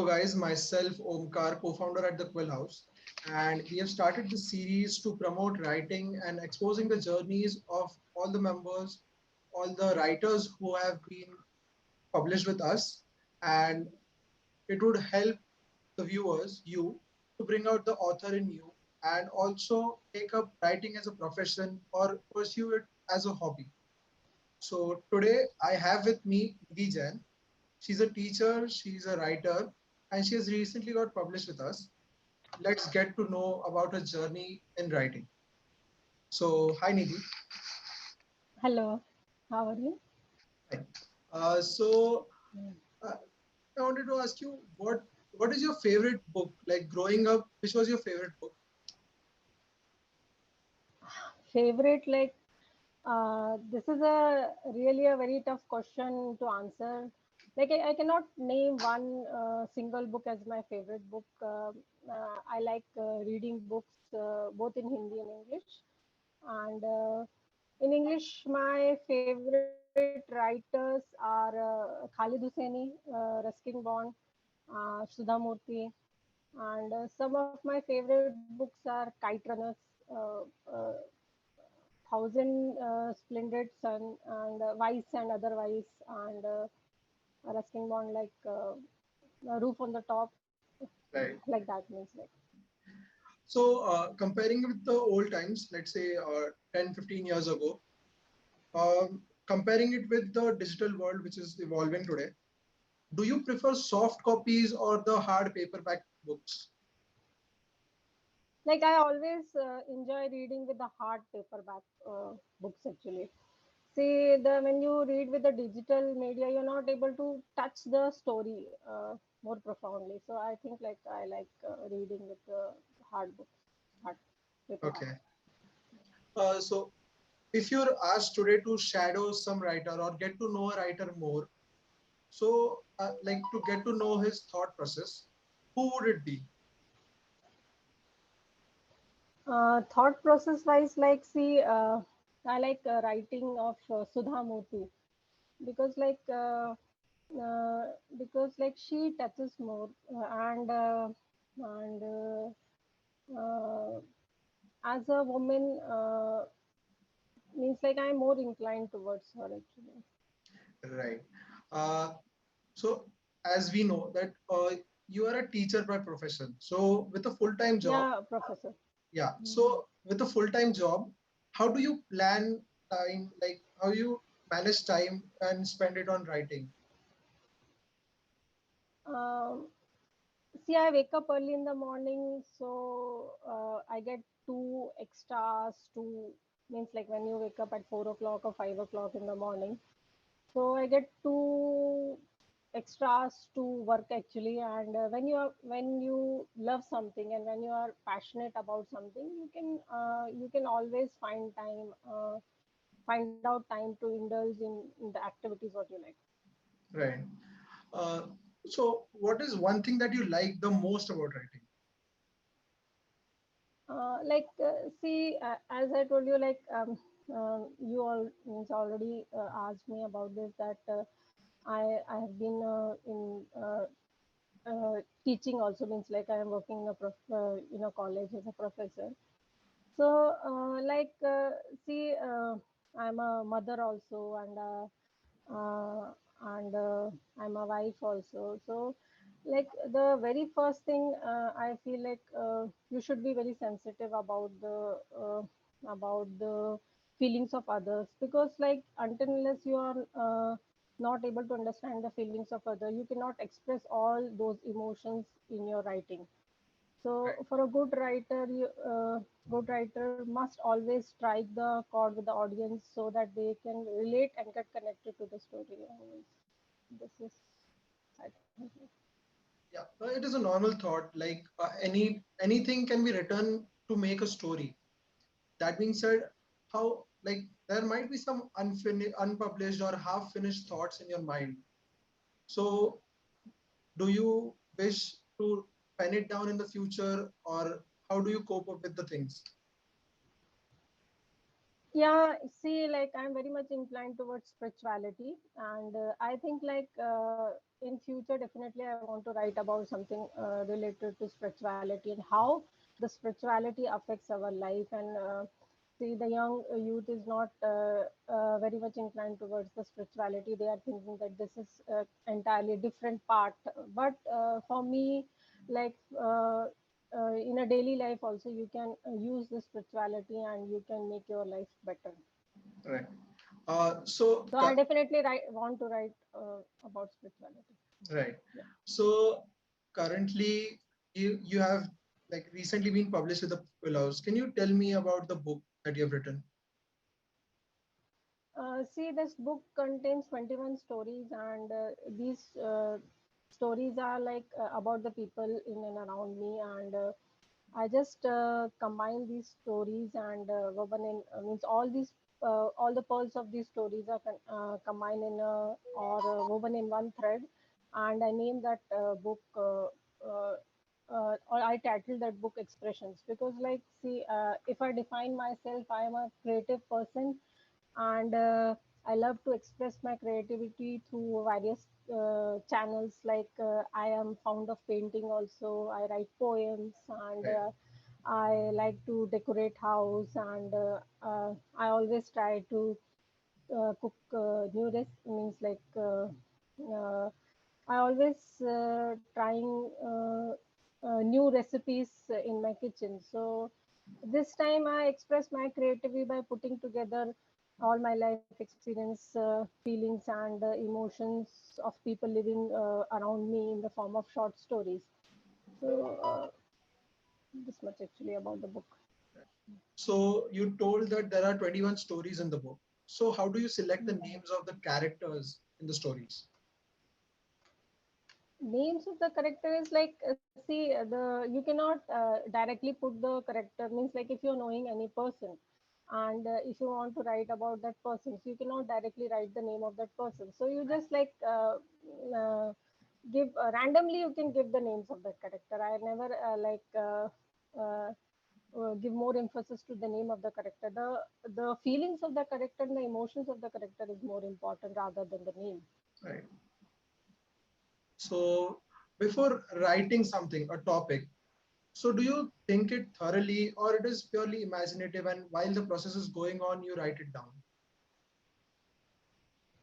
Hello guys, myself Omkar, co-founder at the Quill House, and we have started this series to promote writing and exposing the journeys of all the members, all the writers who have been published with us, and it would help the viewers, you, to bring out the author in you and also take up writing as a profession or pursue it as a hobby. So today I have with me Nidhi Jain. She's a teacher, she's a writer, and she has recently got published with us. Let's get to know about her journey in writing. So, hi Nidhi. Hello, how are you? Hi. So, Mm. uh, I wanted to ask you what is your favorite book? Like growing up, which was your favorite book? Favorite, this is a really a very tough question to answer. I cannot name one single book as my favorite book. I like reading books both in Hindi and English. And in English, my favorite writers are Khalid Hosseini, Ruskin Bond, Sudha Murthy, and some of my favorite books are Kite Runners, uh, uh, Thousand Splendid Sun, and Vice and Otherwise, and Ruskin Bond Roof on the Top, Right. like that means like. So, comparing with the old times, let's say 10, 15 years ago, comparing it with the digital world which is evolving today, do you prefer soft copies or the hard paperback books? Like I always enjoy reading with the hard paperback books actually. See, the when you read with the digital media, you're not able to touch the story more profoundly. So I think like I like reading with the hard books, hard paperback. Okay. So, if you're asked today to shadow some writer or get to know a writer more, so like to get to know his thought process, who would it be? Thought process wise, I like writing of Sudha Murthy because uh, she touches more and as a woman means like I'm more inclined towards her actually. Right. Uh, so, as we know that you are a teacher by profession. So, with a full-time job, Yeah, professor. yeah. Mhm. So, with a full-time job, how do you plan time? Like, how you manage time and spend it on writing? Um, See, I wake up early in the morning, so I get 2 extras to means like when you wake up at 4 o'clock or 5 o'clock in the morning. So I get 2 extras to work actually. And when you love something and when you are passionate about something, you can always find out time to indulge in the activities what you like. Right. Uh, so, what is one thing that you like the most about writing? As I told you, you all means already asked me about this that I have been teaching also means like I am working in a college as a professor. So I'm a mother also and I'm a wife also. So, like the very first thing, I feel like you should be very sensitive about the feelings of others because, like, until unless you are not able to understand the feelings of other, you cannot express all those emotions in your writing. Right. So, for a good writer must always strike the chord with the audience so that they can relate and get connected to the story. And this is, I think. Yeah, it is a normal thought. Like anything can be written to make a story. That being said, how like there might be some unfinished, unpublished, or half-finished thoughts in your mind. So, do you wish to pen it down in the future, or how do you cope up with the things? Yeah, see, like I'm very much inclined towards spirituality, and I think like in future definitely I want to write about something related to spirituality and how the spirituality affects our life. And see, the young youth is not very much inclined towards the spirituality. They are thinking that this is entirely different part. But for me, like. In a daily life also you can use the spirituality and you can make your life better. Right. So I definitely want to write about spirituality. Right. Yeah. So currently you have like recently been published with the Quill House. Can you tell me about the book that you have written? See, this book contains 21 stories, and these stories are like about the people in and around me. And I just combine these stories and woven in means all the pearls of these stories are combined in or woven in one thread, and I named that book. Uh, or I titled that book Expressions, because like see, if I define myself, I am a creative person, and I love to express my creativity through various channels. Like I am fond of painting also. I write poems, and Right. I like to decorate house, and I always try to cook new means like uh, I always trying new recipes in my kitchen. So this time I express my creativity by putting together all my life experience, feelings, and emotions of people living around me in the form of short stories. So this much actually about the book. So you told that there are 21 stories in the book. So how do you select the names of the characters in the stories? Names of the character is like see the you cannot directly put the character, means like if you're knowing any person and if you want to write about that person, so you cannot directly write the name of that person, so you just like uh, give randomly you can give the names of that character. I never uh, give more emphasis to the name of the character. The feelings of the character and the emotions of the character is more important rather than the name. Right. So before writing something, a topic, so do you think it thoroughly or it is purely imaginative and while the process is going on, you write it down?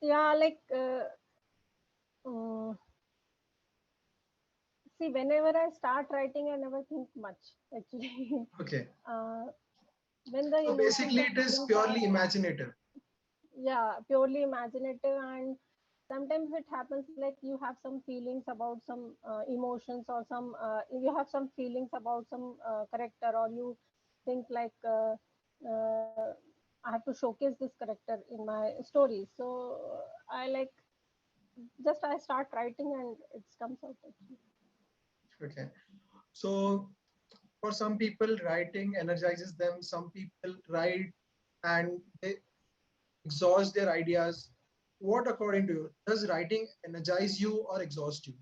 Yeah, like uh, see, whenever I start writing, I never think much actually. Okay. uh, when the So emotions basically or it is feelings are, purely imaginative. yeah, purely imaginative, and sometimes it happens like you have some feelings about some emotions, or some you have some feelings about some character, or you think like uh, I have to showcase this character in my story. So I like just I start writing and it comes out actually. Okay. So for some people, writing energizes them. Some people write and they exhaust their ideas. What, according to you, does writing energize you or exhaust you?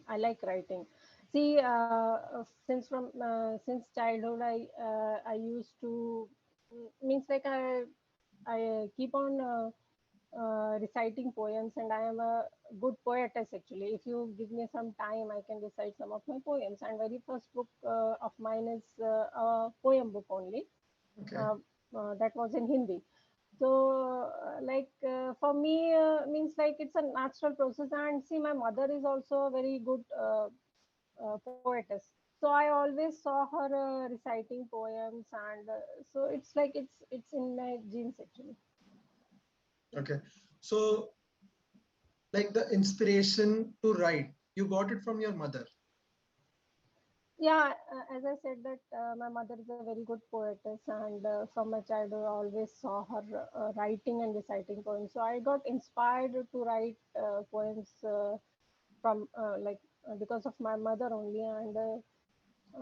I like writing. See, since childhood, I used to means like I keep on reciting poems, and I am a good poetess actually. If you give me some time, I can recite some of my poems. And very first book of mine is a poem book only. Okay. Uh, that was in Hindi. So for me means like it's a natural process. And see, my mother is also a very good poetess, so I always saw her reciting poems, and so it's like it's in my genes actually. Okay. So, like the inspiration to write, you got it from your mother. Yeah, as I said that my mother is a very good poetess, and from my childhood I always saw her writing and reciting poems, so I got inspired to write poems from because of my mother only. And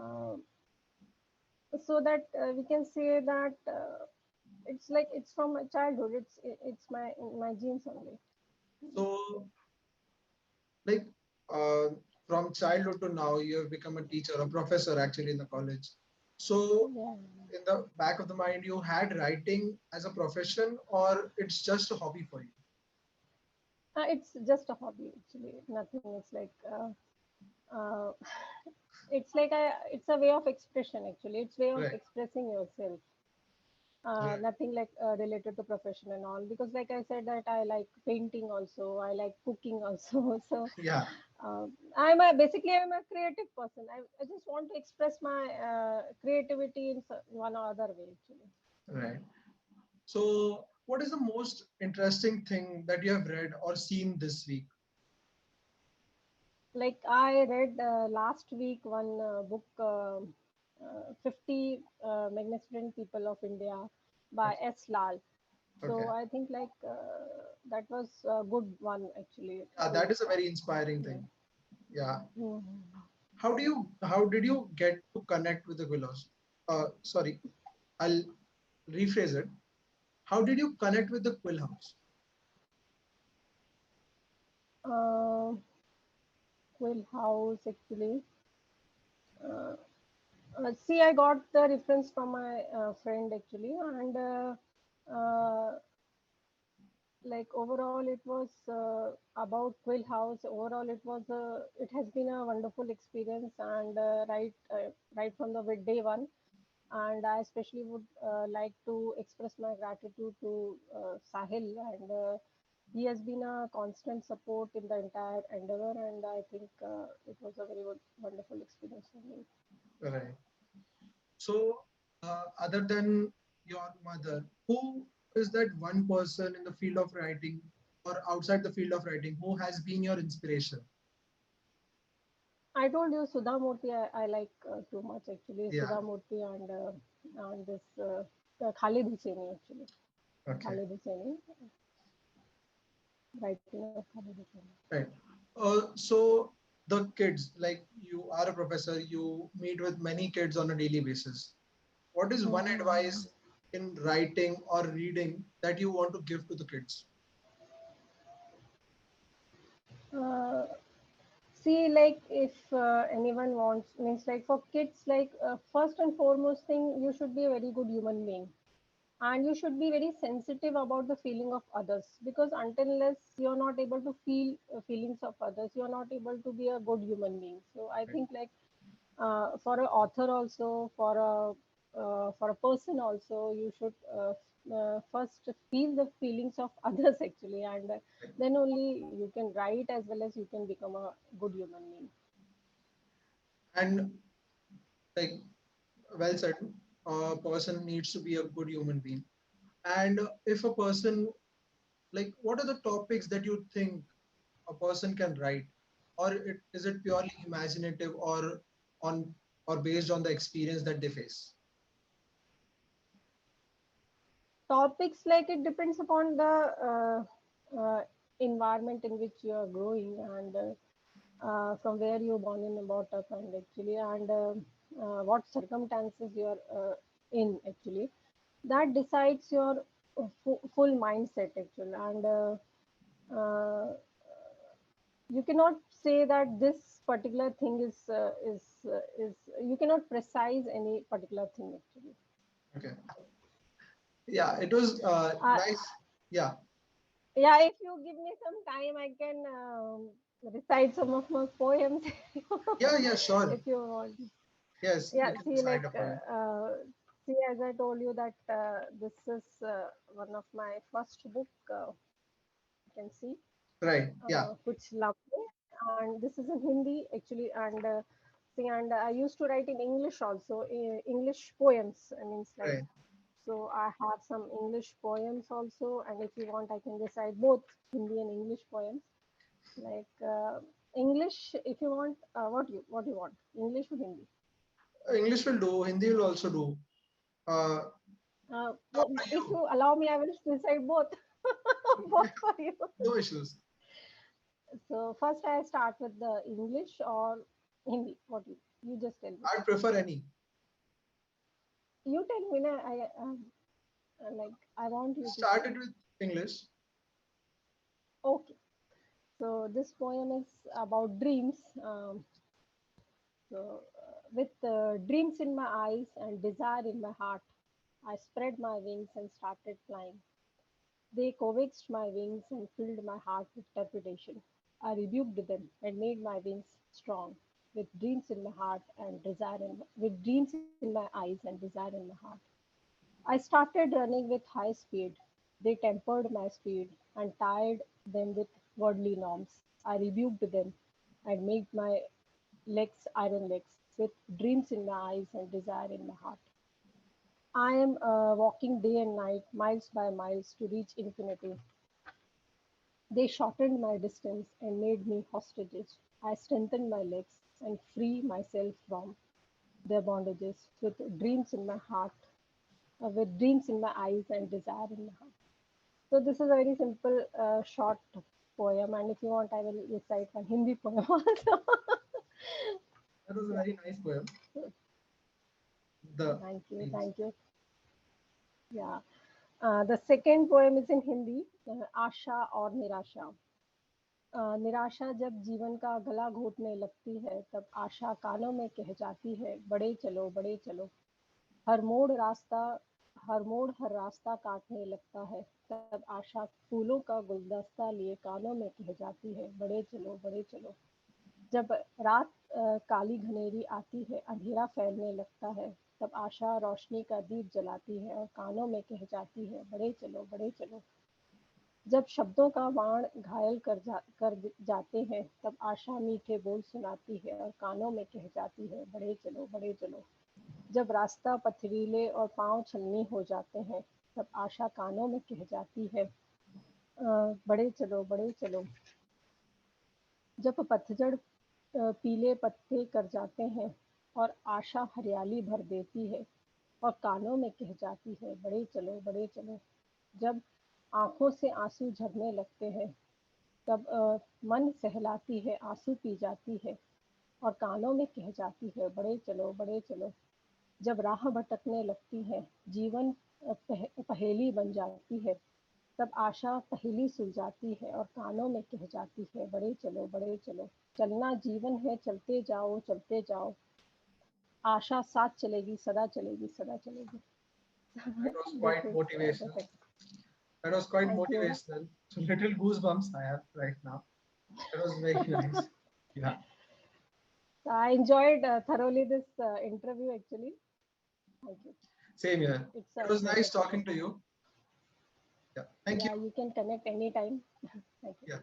uh, so that we can say that it's like it's from my childhood, it's my genes only. So, like from childhood to now, you have become a teacher, a professor actually in the college. So Yeah. in the back of the mind, you had writing as a profession, or it's just a hobby for you? It's just a hobby actually. Nothing. It's like uh, it's like it's a way of expression actually. It's way of Right. expressing yourself. Right. Nothing like related to profession and all, because like I said that I like painting also, I like cooking also. So Yeah. uh, basically I'm a creative person. I just want to express my creativity in one or other way actually. Right. So, what is the most interesting thing that you have read or seen this week? Like I read last week one book, 50 magnificent people of India by Okay. S Lal. So Okay. I think like that was a good one actually Yeah, to that is a start. very inspiring Yeah. thing. Yeah. Mhm. How did you get to connect with the Willows? Sorry, I'll rephrase it. How did you connect with the Quill House? uh, Quill House actually. uh, See, I got the reference from my friend actually, and like overall it was about Quill House. Overall it has been a wonderful experience, and right from the day one. And I especially would like to express my gratitude to Sahil, and he has been a constant support in the entire endeavor, and I think it was a very wonderful experience for me. Right. So, other than your mother, who is that one person in the field of writing or outside the field of writing who has been your inspiration? I told you Sudha Murthy I like too much actually. Yeah. Sudha Murthy and this Khalid Husseini actually. Okay. Khalid Husseini, writing of Khalid Husseini. Right. So the kids, like you are a professor, you meet with many kids on a daily basis. What is one advice Mhm. in writing or reading that you want to give to the kids? Uh, See, like if anyone wants, means like for kids, like first and foremost thing, you should be a very good human being, and you should be very sensitive about the feeling of others, because until unless you're not able to feel feelings of others, you're not able to be a good human being. So I Right. think like for an author also, for a person also, you should first feel the feelings of others actually, and then only you can write as well as you can become a good human being. And like well said, a person needs to be a good human being. And if a person, like, what are the topics that you think a person can write, or is it purely imaginative on or based on the experience that they face? Topics, like it depends upon the environment in which you are growing, and from where you're born and brought up, and actually, and what circumstances you are in actually, that decides your full mindset actually. And you cannot say that this particular thing is you cannot precise any particular thing actually. Okay. Yeah, it was uh, nice. Yeah. yeah, if you give me some time I can recite some of my poems Yeah, yeah, sure. if you want. Yes, Yeah, you can see, recite like a poem. see, as I told you that this is one of my first book, you can see, Right. Yeah. which love me, and this is in Hindi actually. And see, and I used to write in English also, English poems, I means like, Right. so I have some English poems also, and if you want I can recite both Hindi and English poems. Like English, if you want, what you want, English or Hindi? English will do. Hindi will also do. Uh, Well, are if you? you allow me, I will decide both, both for you. No issues. So first, I start with the English or Hindi. What you just tell me. I'd prefer any. You tell me. Na, like I want you to Started start. with English. Okay. So this poem is about dreams. So With dreams in my eyes and desire in my heart, I spread my wings and started flying. They coaxed my wings and filled my heart with trepidation. I rebuked them and made my wings strong, with dreams in my heart and desire with dreams in my eyes and desire in my heart. I started running with high speed. They tempered my speed and tied them with worldly norms. I rebuked them and made my legs iron legs, with dreams in my eyes and desire in my heart. I am walking day and night, miles by miles, to reach infinity. They shortened my distance and made me hostages. I strengthened my legs and free myself from their bondages with dreams in my heart, with dreams in my eyes and desire in my heart. So this is a very simple, short poem, and if you want, I will recite one Hindi poem also. That was a Yeah. very nice poem. So, The thank you, please. thank you. Yeah. The second poem is in Hindi, आशा और निराशा. निराशा जब जीवन का गला घोटने लगती है, तब आशा कानों में कह जाती है, बड़े चलो, बड़े चलो. हर मोड़ रास्ता हर मोड़ हर रास्ता काटने लगता है, तब आशा फूलों का गुलदस्ता लिए कानों में कह जाती है, बड़े चलो, बड़े चलो. जब रात काली घनेरी आती है, अंधेरा फैलने लगता है, तब आशा रोशनी का दीप जलाती है और कानों में कह जाती है, बड़े चलो, बड़े चलो. जब शब्दों का बाण घायल कर जाते हैं, तब आशा मीठे बोल सुनाती है और कानों में कह जाती है, बड़े चलो, बड़े चलो. जब रास्ता पथरीले और पांव छलनी हो जाते हैं, तब आशा कानों में कह जाती है, बड़े चलो, बड़े चलो. जब पतझड़ पीले पत्ते कर जाते हैं और आशा हरियाली भर देती है और कानों में कह जाती है, बड़े चलो, बड़े चलो. जब आंखों से आंसू झरने लगते हैं, तब मन सहलाती है, आंसू पी जाती है और कानों में कह जाती है, बड़े चलो, बड़े चलो. जब राह भटकने लगती है, जीवन पहेली बन जाती है, तब आशा पहेली सुलझाती है और कानों में कह जाती है, बड़े चलो, बड़े चलो. चलना जीवन है, चलते जाओ, चलते जाओ. आशा साथ चलेगी, सदा चलेगी, सदा चलेगी. That was This quite is the motivational. text. That was quite Thank you. motivational. So little goosebumps I have right now. That was very nice. Yeah. I enjoyed thoroughly this interview actually. Thank you. Same here. It's It a was pleasure nice for me. talking to you. Yeah. Thank you. Yeah, you can connect anytime. Thank you. Yeah.